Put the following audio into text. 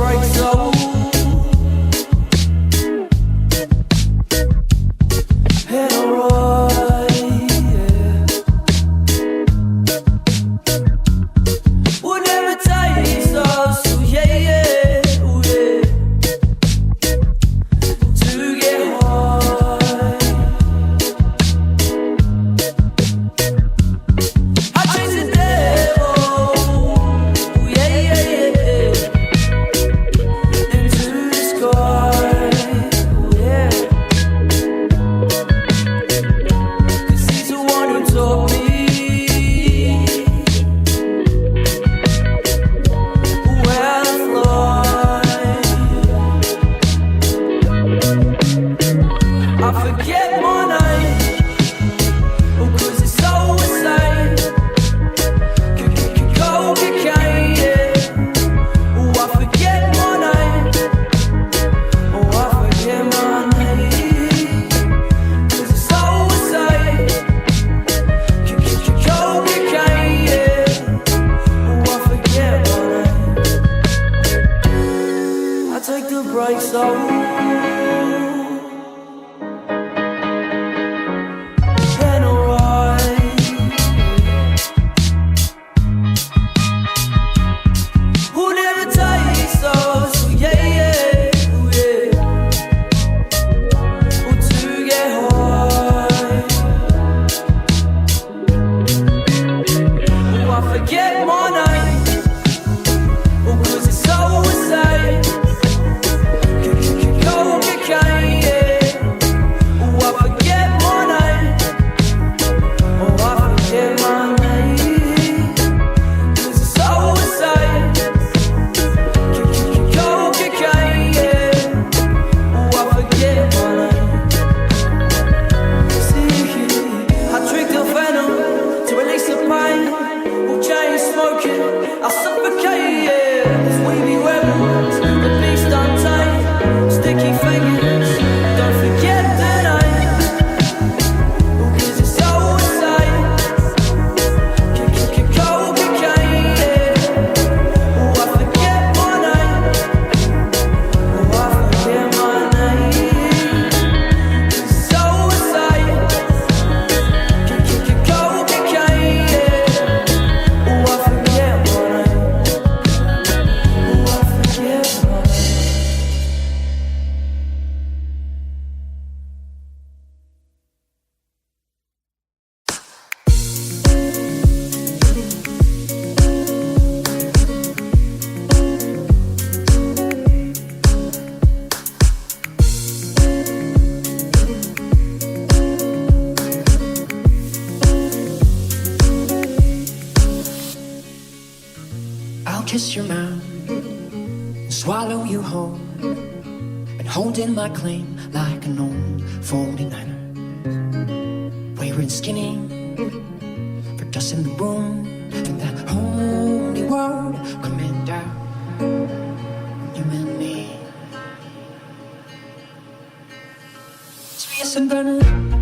brakes low. And alright, yeah. Whatever takes us, so yeah, yeah, oh yeah. To get high, I chase the devil, yeah, yeah, yeah. Into the sky, yeah. 'Cause he's the one who taught me where to fly. I forget my name, oh, 'cause it's so insane. Cocaine, yeah. Oh, I forget my name. Oh, I forget my name. 'Cause it's so insane. Cocaine, yeah. Oh, I forget my name. I take the brakes off. And alright, who never takes us, oh yeah, yeah, oh yeah. Oh, to get high. Oh, I forget my name. Oh, 'cause it's so insane. Cocaine, yeah. Oh, I forget my name. Oh, I forget my name. 'Cause it's so insane. Cocaine, yeah. Oh, I forget my name. See, I drink the venom to release the pain. Oh, chain smoking, I suffocate, yeah. 'Cause we be rebels, the beast untamed. Sticky fingers, don't forget the name. Oh, 'cause it's so insane. Cocaine, yeah. Oh, I forget my name. Oh, I forget my name. 'Cause it's so insane. Cocaine, yeah. Oh, I forget my name. Oh, I forget my name. I'll kiss your mouth and swallow you whole, and hold in my claim like an old 49er. Wearing skinny for dust in the room, and that holy word coming down on you and me. Sweet and burning.